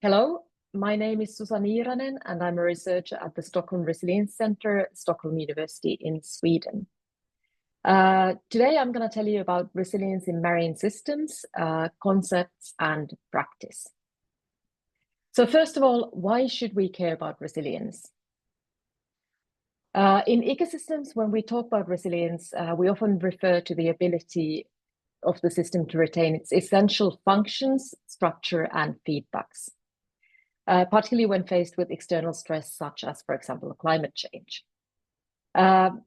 Hello, my name is Susa Niiranen, and I'm a researcher at the Stockholm Resilience Center, Stockholm University in Sweden. Today, I'm going to tell you about resilience in marine systems, concepts, and practice. So first of all, why should we care about resilience? In ecosystems, when we talk about resilience, we often refer to the ability of the system to retain its essential functions, structure, and feedbacks. Particularly when faced with external stress, such as, for example, climate change.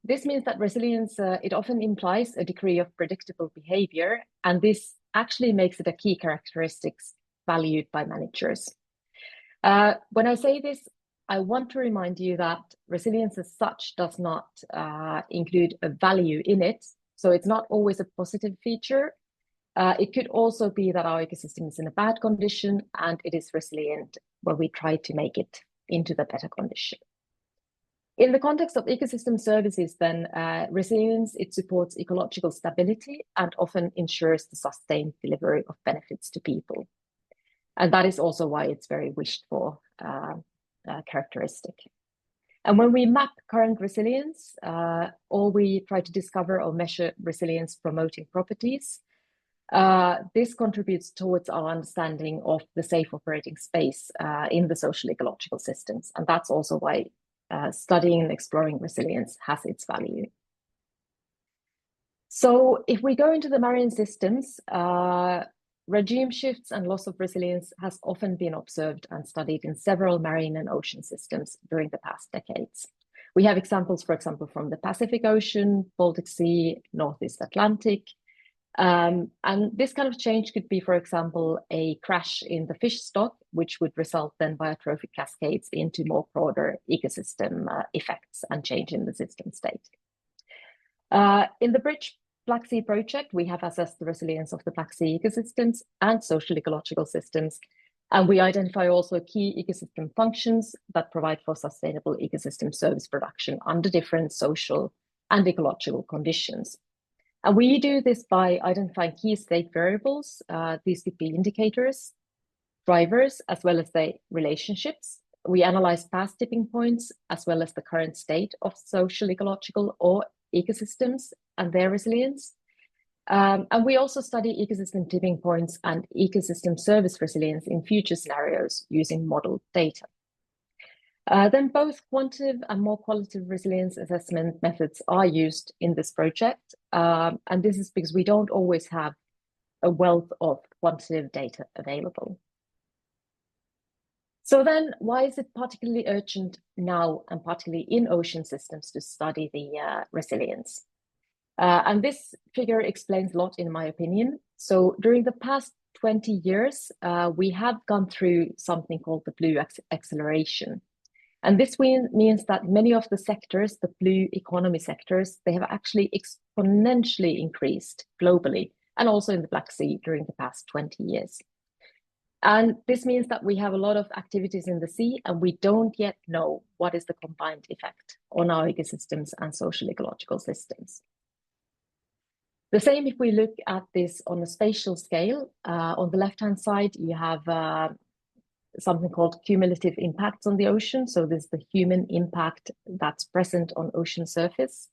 This means that resilience, it often implies a degree of predictable behavior, and this actually makes it a key characteristic valued by managers. When I say this, I want to remind you that resilience as such does not include a value in it, so it's not always a positive feature. It could also be that our ecosystem is in a bad condition and it is resilient when we try to make it into the better condition. In the context of ecosystem services, then, resilience, it supports ecological stability and often ensures the sustained delivery of benefits to people. And that is also why it's very wished for characteristic. And when we map current resilience, or we try to discover or measure resilience promoting properties, this contributes towards our understanding of the safe operating space in the social ecological systems. And that's also why studying and exploring resilience has its value. So if we go into the marine systems, regime shifts and loss of resilience has often been observed and studied in several marine and ocean systems during the past decades. We have examples, for example, from the Pacific Ocean, Baltic Sea, Northeast Atlantic. And this kind of change could be, for example, a crash in the fish stock, which would result then via trophic cascades into more broader ecosystem effects and change in the system state. In the Bridge Black Sea project, we have assessed the resilience of the Black Sea ecosystems and social ecological systems, and we identify also key ecosystem functions that provide for sustainable ecosystem service production under different social and ecological conditions. And we do this by identifying key state variables. These could be indicators, drivers, as well as the relationships. We analyze past tipping points, as well as the current state of social, ecological, or ecosystems and their resilience. And we also study ecosystem tipping points and ecosystem service resilience in future scenarios using modeled data. Then both quantitative and more qualitative resilience assessment methods are used in this project. And this is because we don't always have a wealth of quantitative data available. So then why is it particularly urgent now, and particularly in ocean systems, to study the resilience? And this figure explains a lot, in my opinion. So during the past 20 years, we have gone through something called the blue acceleration. And this means that many of the sectors, the blue economy sectors, they have actually exponentially increased globally and also in the Black Sea during the past 20 years. And this means that we have a lot of activities in the sea, and we don't yet know what is the combined effect on our ecosystems and social ecological systems. The same if we look at this on a spatial scale. On the left-hand side, you have something called cumulative impacts on the ocean. So this is the human impact that's present on ocean surface.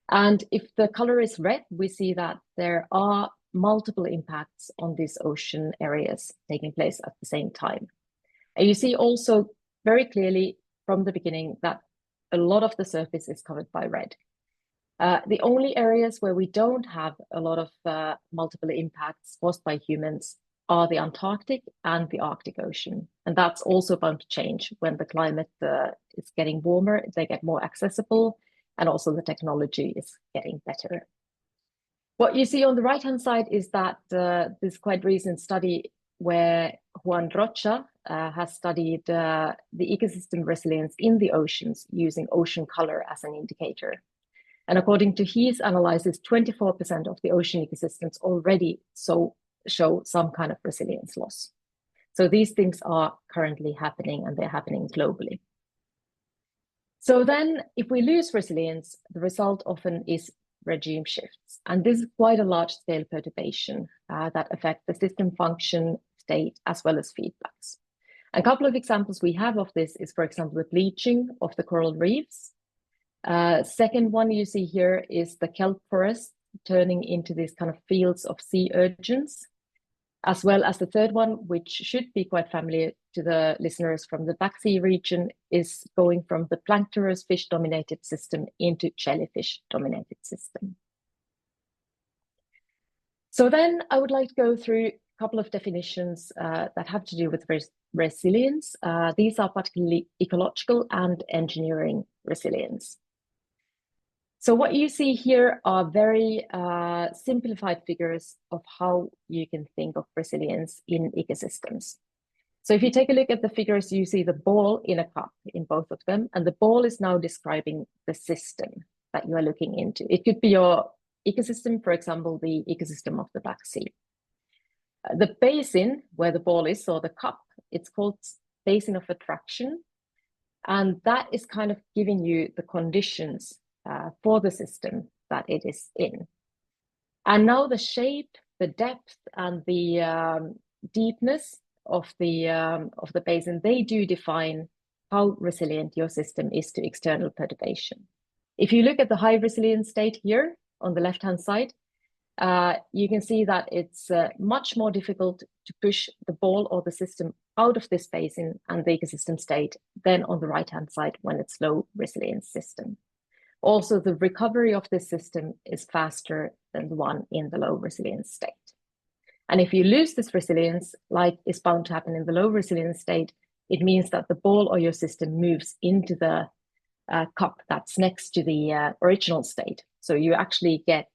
And if the color is red, we see that there are multiple impacts on these ocean areas taking place at the same time. And you see also very clearly from the beginning that a lot of the surface is covered by red. The only areas where we don't have a lot of multiple impacts caused by humans are the Antarctic and the Arctic Ocean. And that's also bound to change when the climate is getting warmer, they get more accessible, and also the technology is getting better. What you see on the right-hand side is that this quite recent study where Juan Rocha has studied the ecosystem resilience in the oceans using ocean color as an indicator. And according to his analysis, 24% of the ocean ecosystems already show some kind of resilience loss. So these things are currently happening, and they're happening globally. So then if we lose resilience, the result often is regime shifts. And this is quite a large scale perturbation that affect the system function, state, as well as feedbacks. A couple of examples we have of this is, for example, the bleaching of the coral reefs. Second one you see here is the kelp forest turning into these kind of fields of sea urchins, as well as the third one, which should be quite familiar to the listeners from the Black Sea region, is going from the planktonous fish-dominated system into jellyfish-dominated system. So then I would like to go through a couple of definitions that have to do with resilience. These are particularly ecological and engineering resilience. So what you see here are very simplified figures of how you can think of resilience in ecosystems. So if you take a look at the figures, you see the ball in a cup in both of them, and the ball is now describing the system that you are looking into. It could be your ecosystem, for example, the ecosystem of the Black Sea. The basin where the ball is, or the cup, it's called basin of attraction, and that is kind of giving you the conditions for the system that it is in. And now the shape, the depth, and the deepness of the basin, they do define how resilient your system is to external perturbation. If you look at the high resilience state here on the left-hand side, you can see that it's much more difficult to push the ball or the system out of this basin and the ecosystem state than on the right-hand side when it's low resilience system. Also, the recovery of this system is faster than the one in the low resilience state. And if you lose this resilience, like is bound to happen in the low resilience state, it means that the ball or your system moves into the cup that's next to the original state. So you actually get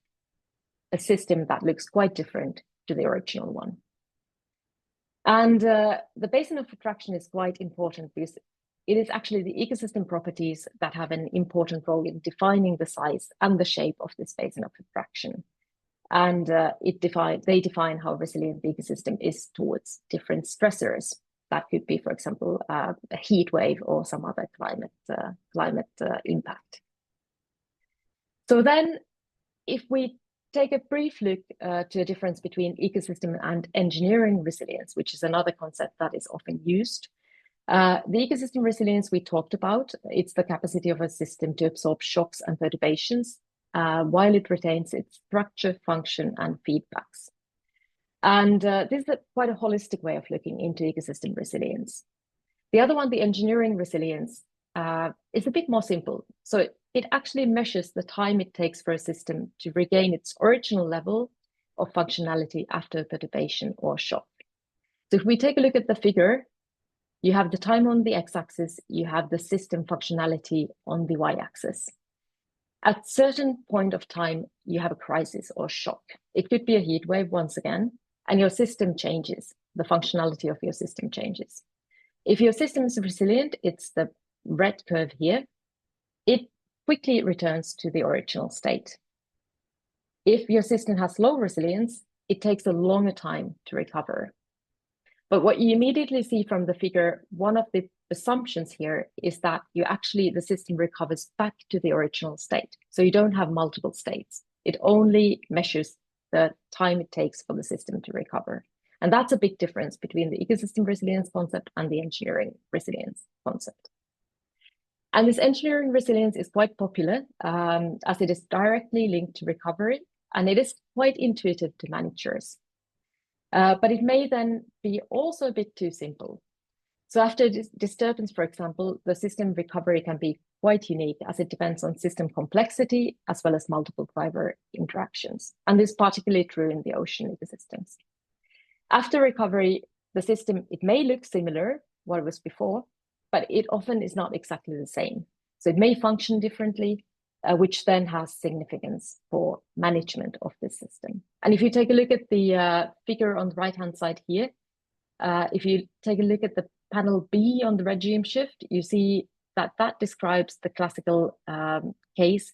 a system that looks quite different to the original one. And the basin of attraction is quite important because it is actually the ecosystem properties that have an important role in defining the size and the shape of this basin of attraction. And they define how resilient the ecosystem is towards different stressors. That could be, for example, a heat wave or some other climate impact. So then, if we take a brief look to a difference between ecosystem and engineering resilience, which is another concept that is often used. The ecosystem resilience we talked about, it's the capacity of a system to absorb shocks and perturbations while it retains its structure, function, and feedbacks. And this is quite a holistic way of looking into ecosystem resilience. The other one, the engineering resilience, is a bit more simple. So it actually measures the time it takes for a system to regain its original level of functionality after perturbation or shock. So if we take a look at the figure, you have the time on the x-axis, you have the system functionality on the y-axis. At a certain point of time, you have a crisis or shock. It could be a heat wave once again, and your system changes. The functionality of your system changes. If your system is resilient, it's the red curve here. It quickly returns to the original state. If your system has low resilience, it takes a longer time to recover. But what you immediately see from the figure, one of the assumptions here is that the system recovers back to the original state. So you don't have multiple states. It only measures the time it takes for the system to recover. And that's a big difference between the ecosystem resilience concept and the engineering resilience concept. And this engineering resilience is quite popular as it is directly linked to recovery, and it is quite intuitive to managers. But it may then be also a bit too simple. So after disturbance, for example, the system recovery can be quite unique as it depends on system complexity as well as multiple driver interactions. And this is particularly true in the ocean ecosystems. After recovery, the system, it may look similar what it was before, but it often is not exactly the same. So it may function differently, which then has significance for management of the system. And if you take a look at the figure on the right-hand side here, if you take a look at the panel B on the regime shift, you see that that describes the classical case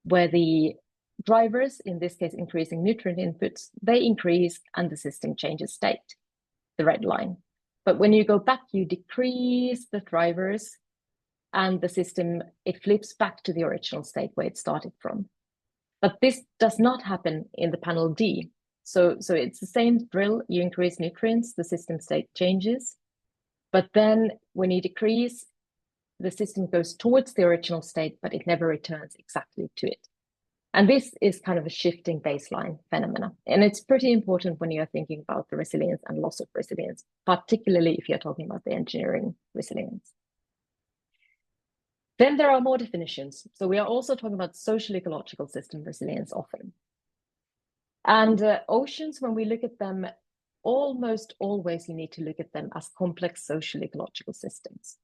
where the drivers, in this case, increasing nutrient inputs, they increase and the system changes state, the red line. But when you go back, you decrease the drivers and the system, it flips back to the original state where it started from. But this does not happen in the panel D. So it's the same drill, you increase nutrients, the system state changes. But then when you decrease, the system goes towards the original state, but it never returns exactly to it. And this is kind of a shifting baseline phenomena. And it's pretty important when you're thinking about the resilience and loss of resilience, particularly if you're talking about the engineering resilience. Then there are more definitions. So we are also talking about social ecological system resilience often. And oceans, when we look at them, almost always you need to look at them as complex social ecological systems.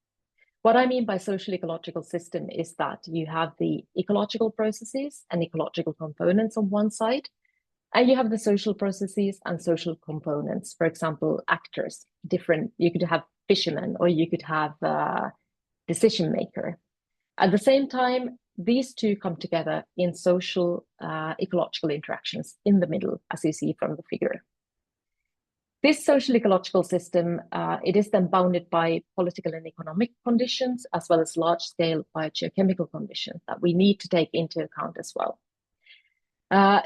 What I mean by social ecological system is that you have the ecological processes and ecological components on one side, and you have the social processes and social components. For example, actors, different, you could have fishermen or you could have decision maker. At the same time, these two come together in social ecological interactions in the middle, as you see from the figure. This social ecological system, it is then bounded by political and economic conditions, as well as large-scale biogeochemical conditions that we need to take into account as well.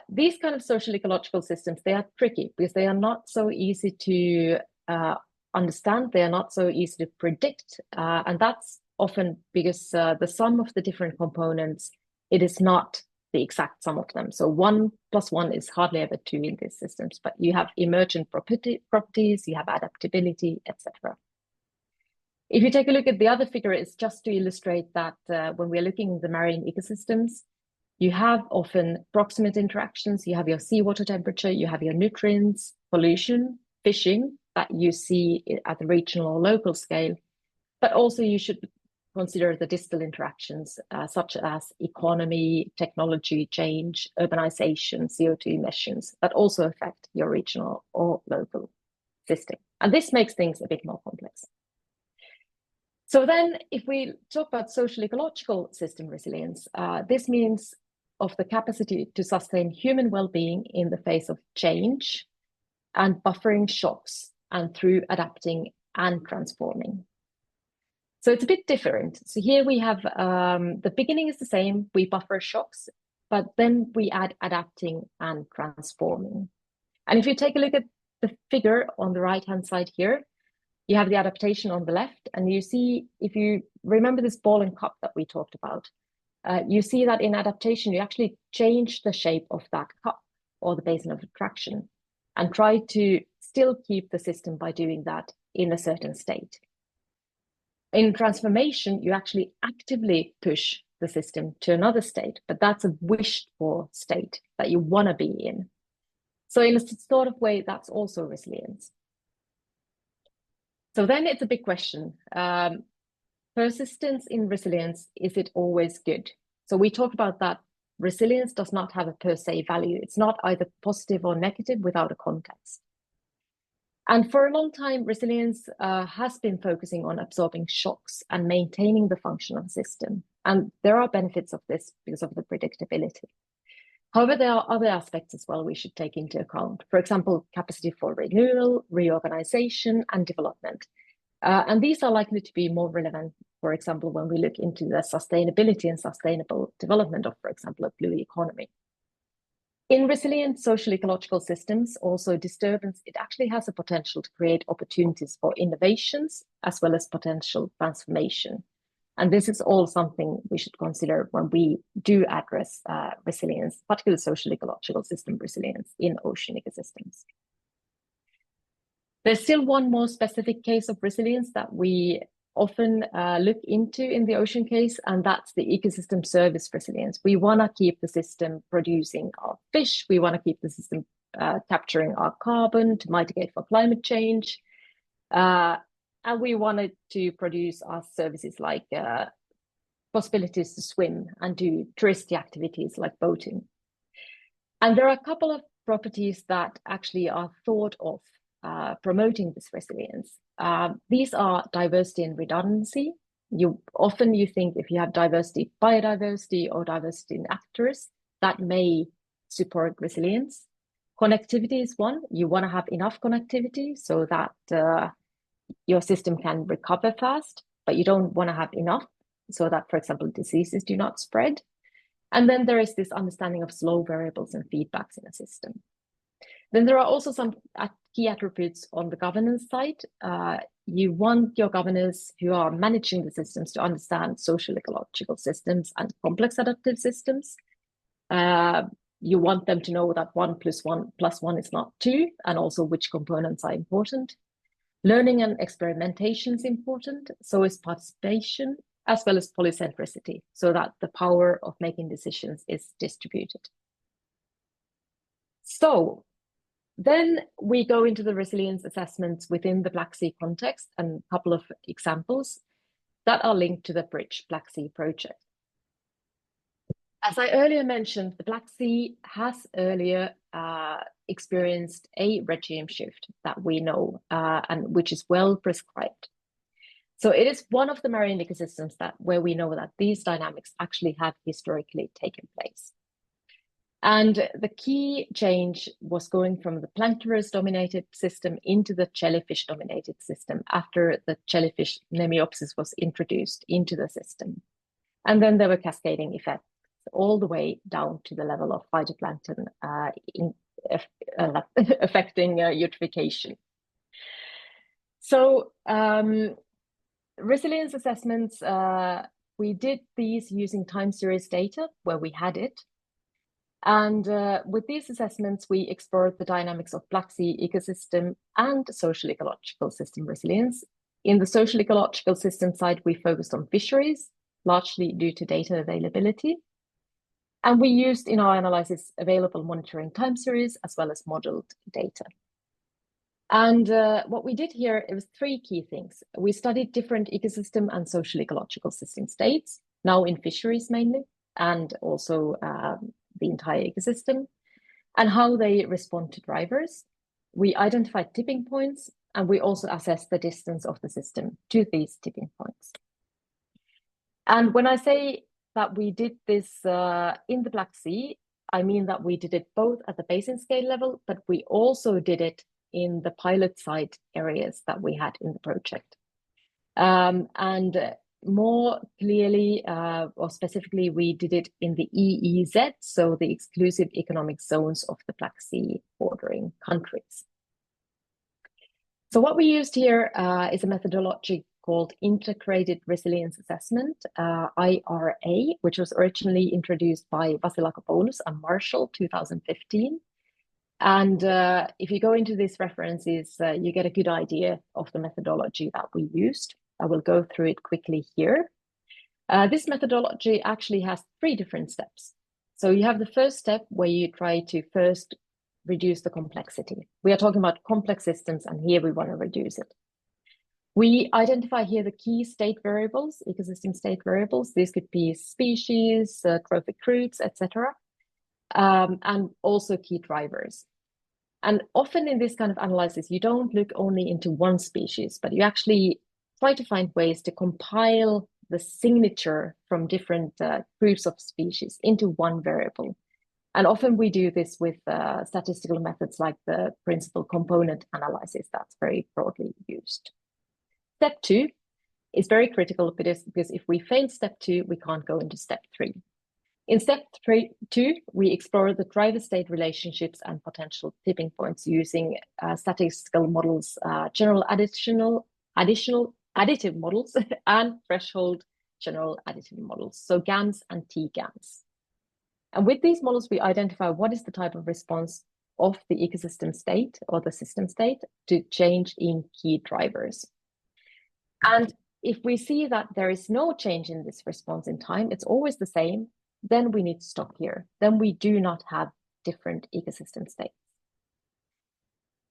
These kind of social ecological systems, they are tricky because they are not so easy to understand. They are not so easy to predict. And that's often because the sum of the different components, it is not the exact sum of them. So 1 + 1 is hardly ever 2 in these systems, but you have emergent properties, you have adaptability, etc. If you take a look at the other figure, it's just to illustrate that when we're looking at the marine ecosystems, you have often proximate interactions, you have your seawater temperature, you have your nutrients, pollution, fishing that you see at the regional or local scale, but also you should consider the distal interactions such as economy, technology change, urbanization, CO2 emissions that also affect your regional or local system. And this makes things a bit more complex. So then if we talk about social ecological system resilience, this means of the capacity to sustain human well-being in the face of change and buffering shocks and through adapting and transforming. So it's a bit different. So here we have the beginning is the same, we buffer shocks, but then we add adapting and transforming. And if you take a look at the figure on the right-hand side here, you have the adaptation on the left, and you see, if you remember this ball and cup that we talked about, you see that in adaptation, you actually change the shape of that cup or the basin of attraction and try to still keep the system by doing that in a certain state. In transformation, you actually actively push the system to another state, but that's a wished for state that you want to be in. So in a sort of way, that's also resilience. So then it's a big question. Persistence in resilience, is it always good? So we talked about that resilience does not have a per se value. It's not either positive or negative without a context. And for a long time, resilience has been focusing on absorbing shocks and maintaining the function of the system. And there are benefits of this because of the predictability. However, there are other aspects as well we should take into account. For example, capacity for renewal, reorganization, and development. And these are likely to be more relevant, for example, when we look into the sustainability and sustainable development of, for example, a blue economy. In resilient social ecological systems, also disturbance, it actually has a potential to create opportunities for innovations as well as potential transformation. And this is all something we should consider when we do address resilience, particularly social ecological system resilience in ocean ecosystems. There's still one more specific case of resilience that we often look into in the ocean case, and that's the ecosystem service resilience. We want to keep the system producing our fish. We want to keep the system capturing our carbon to mitigate for climate change. And we wanted to produce our services like possibilities to swim and do touristy activities like boating. And there are a couple of properties that actually are thought of promoting this resilience. These are diversity and redundancy. You think if you have diversity, biodiversity or diversity in actors, that may support resilience. Connectivity is one. You want to have enough connectivity so that your system can recover fast, but you don't want to have enough so that, for example, diseases do not spread. And then there is this understanding of slow variables and feedbacks in a system. Then there are also some key attributes on the governance side. you want your governors who are managing the systems to understand social ecological systems and complex adaptive systems. You want them to know that 1+1 is not 2, and also which components are important. Learning and experimentation is important, so is participation, as well as polycentricity, so that the power of making decisions is distributed. So then we go into the resilience assessments within the Black Sea context, and a couple of examples that are linked to the Bridge Black Sea project. As I earlier mentioned, the Black Sea has earlier experienced a regime shift that we know, and which is well prescribed. So it is one of the marine ecosystems where we know that these dynamics actually have historically taken place. And the key change was going from the planktonverse-dominated system into the jellyfish-dominated system after the jellyfish Nemiopsis was introduced into the system. And then there were cascading effects all the way down to the level of phytoplankton affecting eutrophication. So resilience assessments, we did these using time series data where we had it. And with these assessments, we explored the dynamics of Black Sea ecosystem and social ecological system resilience. In the social ecological system side, we focused on fisheries, largely due to data availability. And we used in our analysis available monitoring time series as well as modeled data. And what we did here, it was 3 key things. We studied different ecosystem and social ecological system states, now in fisheries mainly, and also the entire ecosystem, and how they respond to drivers. We identified tipping points, and we also assessed the distance of the system to these tipping points. And when I say that we did this in the Black Sea, I mean that we did it both at the basin scale level, but we also did it in the pilot site areas that we had in the project. And more clearly, or specifically, we did it in the EEZ, so the exclusive economic zones of the Black Sea bordering countries. So what we used here is a methodology called Integrated Resilience Assessment, IRA, which was originally introduced by Vasilakopoulos and Marshall, 2015. And if you go into these references, you get a good idea of the methodology that we used. I will go through it quickly here. This methodology actually has 3 different steps. So you have the first step where you try to first reduce the complexity. We are talking about complex systems, and here we want to reduce it. We identify here the key state variables, ecosystem state variables. These could be species, trophic routes, etc., and also key drivers. And often in this kind of analysis, you don't look only into one species, but you actually try to find ways to compile the signature from different groups of species into one variable. And often we do this with statistical methods like the principal component analysis that's very broadly used. Step 2 is very critical because if we fail step 2, we can't go into step 3. In step 2, we explore the driver-state relationships and potential tipping points using statistical models, general additive models, and threshold general additive models, so GAMS and T-GAMS. And with these models, we identify what is the type of response of the ecosystem state or the system state to change in key drivers. And if we see that there is no change in this response in time, it's always the same, then we need to stop here. Then we do not have different ecosystem states.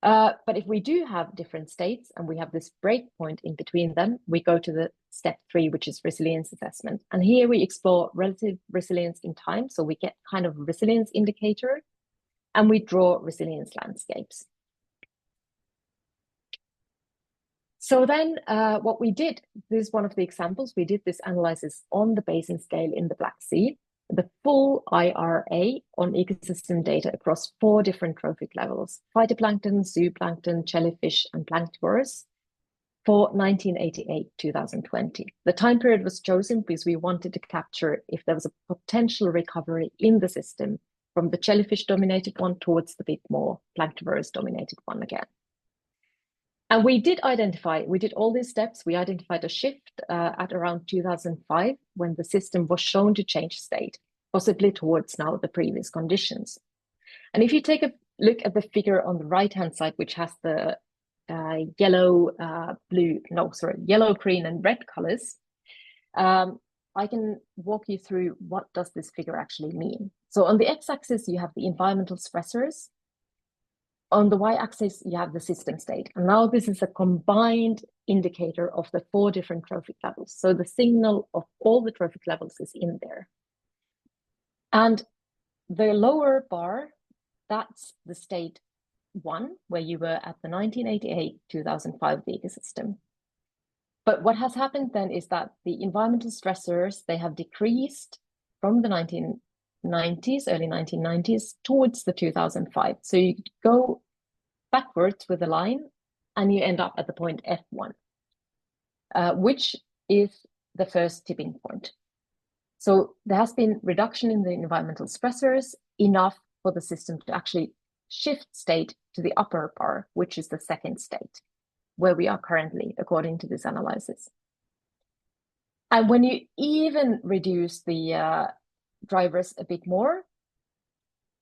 But if we do have different states and we have this breakpoint in between them, we go to the step 3, which is resilience assessment. And here we explore relative resilience in time. So we get kind of resilience indicator and we draw resilience landscapes. So then what we did, this is one of the examples, we did this analysis on the basin scale in the Black Sea, the full IRA on ecosystem data across 4 different trophic levels, phytoplankton, zooplankton, jellyfish, and planktivores for 1988-2020. The time period was chosen because we wanted to capture if there was a potential recovery in the system from the jellyfish-dominated one towards the bit more planktivores-dominated one again. And we did all these steps. We identified a shift at around 2005 when the system was shown to change state, possibly towards now the previous conditions. And if you take a look at the figure on the right-hand side, which has the yellow, green, and red colors, I can walk you through what does this figure actually mean. So on the x-axis, you have the environmental stressors. On the y-axis, you have the system state. And now this is a combined indicator of the 4 different trophic levels. So the signal of all the trophic levels is in there. And the lower bar, that's the state 1, where you were at the 1988-2005 ecosystem. But what has happened then is that the environmental stressors, they have decreased from the 1990s, early 1990s, towards the 2005. So you go backwards with a line and you end up at the point F1, which is the first tipping point. So there has been reduction in the environmental stressors enough for the system to actually shift state to the upper bar, which is the second state, where we are currently, according to this analysis. And when you even reduce the drivers a bit more,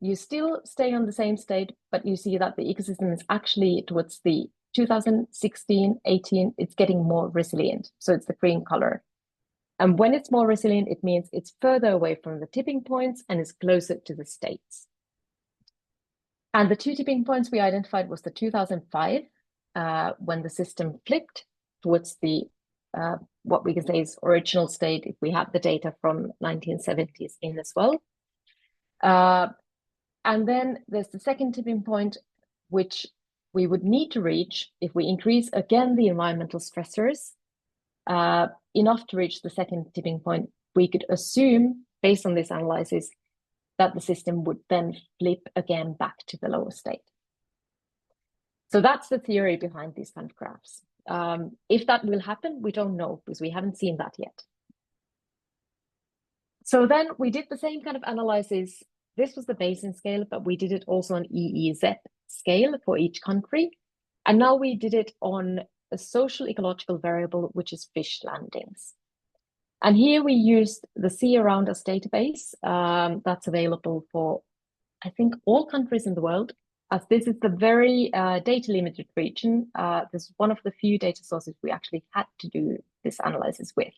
you still stay on the same state, but you see that the ecosystem is actually towards the 2016, 18, it's getting more resilient. So it's the green color. And when it's more resilient, it means it's further away from the tipping points and is closer to the states. And the 2 tipping points we identified was the 2005, when the system flipped towards the what we can say is original state if we have the data from 1970s in as well. And then there's the second tipping point, which we would need to reach if we increase again the environmental stressors enough to reach the second tipping point. We could assume, based on this analysis, that the system would then flip again back to the lower state. So that's the theory behind these kind of graphs. If that will happen, we don't know because we haven't seen that yet. So then we did the same kind of analysis. This was the basin scale, but we did it also on EEZ scale for each country. And now we did it on a social ecological variable, which is fish landings. And here we used the Sea Around Us database that's available for, I think, all countries in the world. As this is the very data limited region, this is one of the few data sources we actually had to do this analysis with.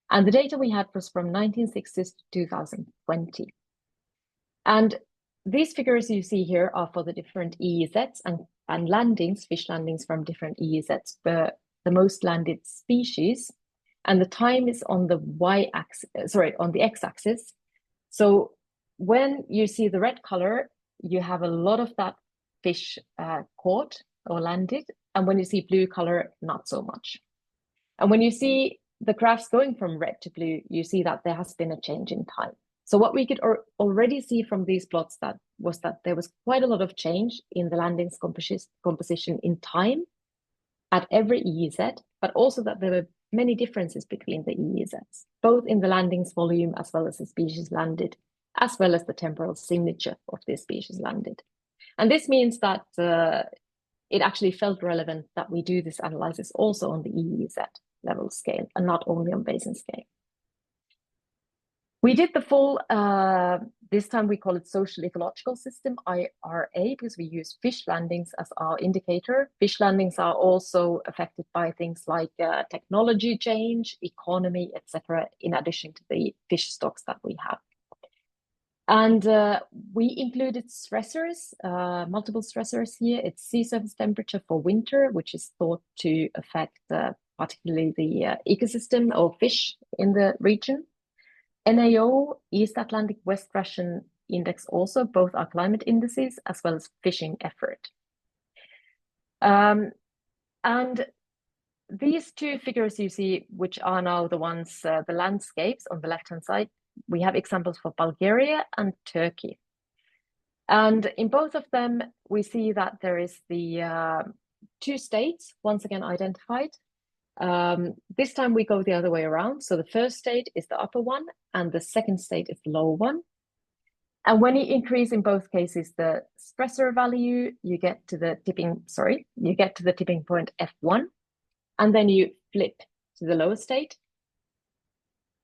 And the data we had was from 1960s to 2020. And these figures you see here are for the different EEZs and landings, fish landings from different EEZs, the most landed species. And the time is on the on the x-axis. So when you see the red color, you have a lot of that fish caught or landed. And when you see blue color, not so much. And when you see the graphs going from red to blue, you see that there has been a change in time. So what we could already see from these plots was that there was quite a lot of change in the landings composition in time at every EEZ, but also that there were many differences between the EEZs, both in the landings volume as well as the species landed, as well as the temporal signature of the species landed. And this means that it actually felt relevant that we do this analysis also on the EEZ level scale and not only on basin scale. We did the full, this time we call it social-ecological system, IRA, because we use fish landings as our indicator. Fish landings are also affected by things like technology change, economy, etc., in addition to the fish stocks that we have. And we included stressors, multiple stressors here. It's sea surface temperature for winter, which is thought to affect particularly the ecosystem or fish in the region. NAO, East Atlantic West Russian Index also, both are climate indices as well as fishing effort. And these 2 figures you see, which are now the ones, the landscapes on the left-hand side, we have examples for Bulgaria and Turkey. And in both of them, we see that there is the 2 states, once again identified. This time we go the other way around. So the first state is the upper one and the second state is the lower one. And when you increase in both cases the stressor value, you get to the tipping point F1, and then you flip to the lower state.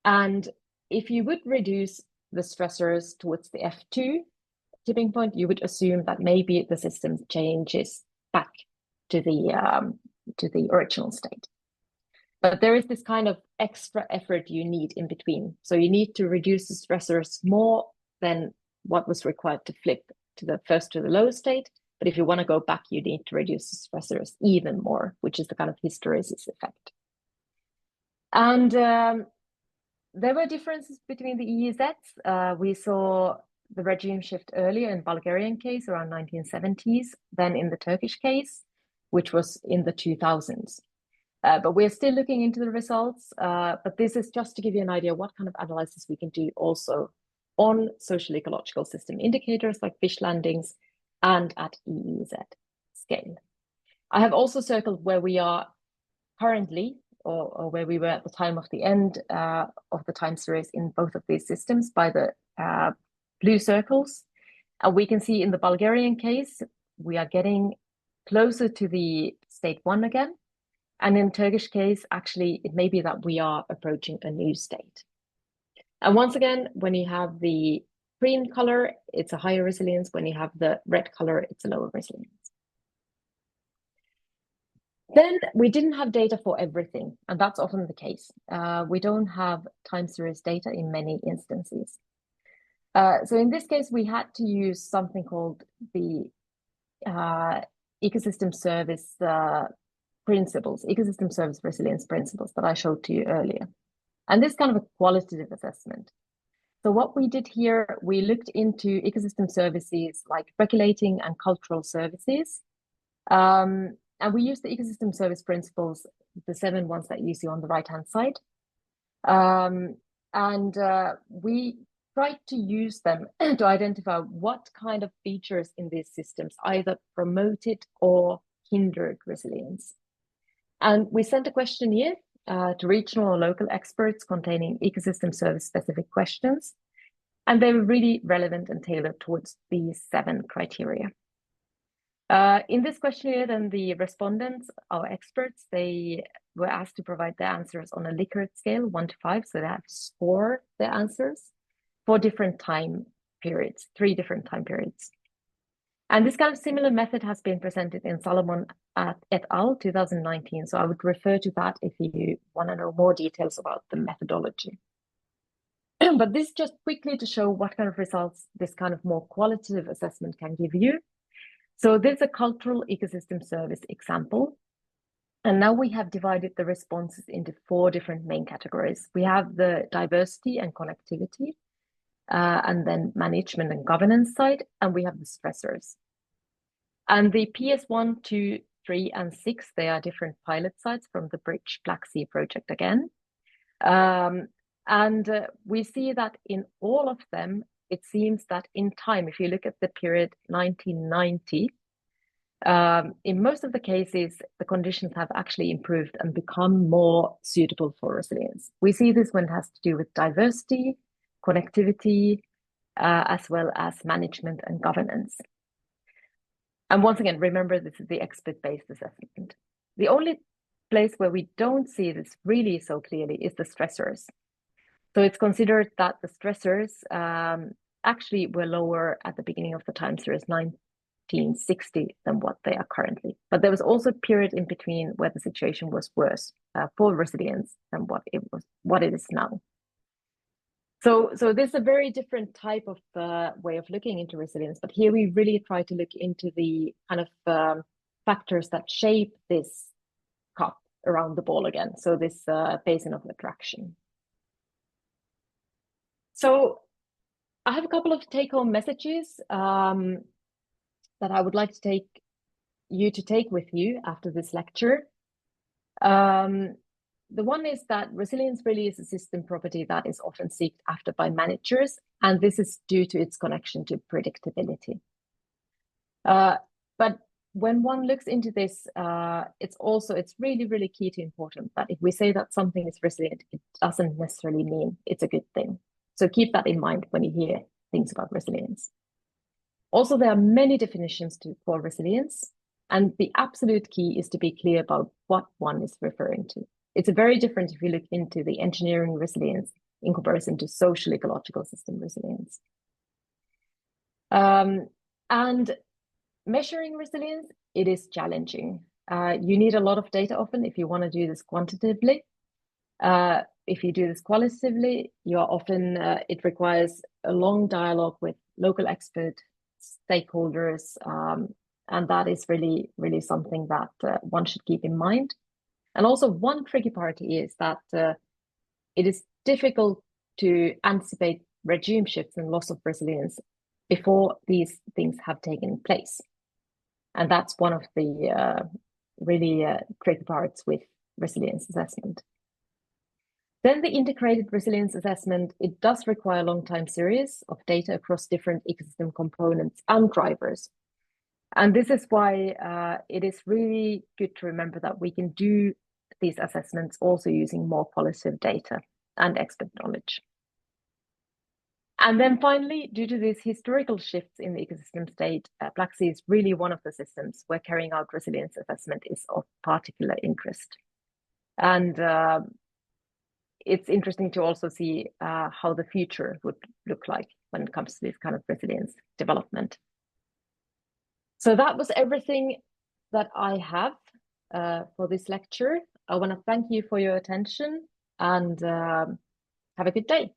And if you would reduce the stressors towards the F2 tipping point, you would assume that maybe the system changes back to the original state. But there is this kind of extra effort you need in between. So you need to reduce the stressors more than what was required to flip to the lowest state. But if you want to go back, you need to reduce the stressors even more, which is the kind of hysteresis effect. And there were differences between the EEZs. We saw the regime shift earlier in Bulgarian case around 1970s, than in the Turkish case, which was in the 2000s. But we're still looking into the results. But this is just to give you an idea what kind of analysis we can do also on social ecological system indicators like fish landings and at EEZ scale. I have also circled where we are currently, or where we were at the time of the end of the time series in both of these systems by the blue circles. And we can see in the Bulgarian case, we are getting closer to the state 1 again. And in Turkish case, actually, it may be that we are approaching a new state. And once again, when you have the green color, it's a higher resilience. When you have the red color, it's a lower resilience. Then we didn't have data for everything, and that's often the case. We don't have time series data in many instances. So in this case, we had to use something called the ecosystem service principles, ecosystem service resilience principles that I showed to you earlier. And this kind of a qualitative assessment. So what we did here, we looked into ecosystem services like regulating and cultural services. And we used the ecosystem service principles, the 7 ones that you see on the right-hand side. We tried to use them to identify what kind of features in these systems either promoted or hindered resilience. And we sent a questionnaire to regional or local experts containing ecosystem service specific questions. And they were really relevant and tailored towards these 7 criteria. In this questionnaire, then the respondents, our experts, they were asked to provide their answers on a Likert scale, 1 to 5. So they have to score their answers for different time periods, 3 different time periods. And this kind of similar method has been presented in Salomon et al. 2019. So I would refer to that if you want to know more details about the methodology. But this just quickly to show what kind of results this kind of more qualitative assessment can give you. So this is a cultural ecosystem service example. And now we have divided the responses into 4 different main categories. We have the diversity and connectivity, and then management and governance side, and we have the stressors. And the PS1, 2, 3, and 6, they are different pilot sites from the Bridge Black Sea project again. We see that in all of them, it seems that in time, if you look at the period 1990, in most of the cases, the conditions have actually improved and become more suitable for resilience. We see this when it has to do with diversity, connectivity, as well as management and governance. And once again, remember, this is the expert-based assessment. The only place where we don't see this really so clearly is the stressors. So it's considered that the stressors actually were lower at the beginning of the time series 1960 than what they are currently. But there was also a period in between where the situation was worse for resilience than what it is now. So this is a very different type of way of looking into resilience. But here we really try to look into the kind of factors that shape this cup around the ball again. So this basin of attraction. So I have a couple of take-home messages that I would like to take with you after this lecture. The one is that resilience really is a system property that is often sought after by managers, and this is due to its connection to predictability. But when one looks into this, it's really, really key to important that if we say that something is resilient, it doesn't necessarily mean it's a good thing. So keep that in mind when you hear things about resilience. Also, there are many definitions for resilience, and the absolute key is to be clear about what one is referring to. It's very different if you look into the engineering resilience in comparison to social ecological system resilience. And measuring resilience, it is challenging. You need a lot of data often if you want to do this quantitatively. If you do this qualitatively, you are often, it requires a long dialogue with local expert stakeholders, and that is really, really something that one should keep in mind. And also one tricky part is that it is difficult to anticipate regime shifts and loss of resilience before these things have taken place. And that's one of the really tricky parts with resilience assessment. Then the integrated resilience assessment, it does require a long time series of data across different ecosystem components and drivers. And this is why it is really good to remember that we can do these assessments also using more qualitative data and expert knowledge. And then finally, due to these historical shifts in the ecosystem state, Black Sea is really one of the systems where carrying out resilience assessment is of particular interest. And it's interesting to also see how the future would look like when it comes to this kind of resilience development. So that was everything that I have for this lecture. I want to thank you for your attention and have a good day.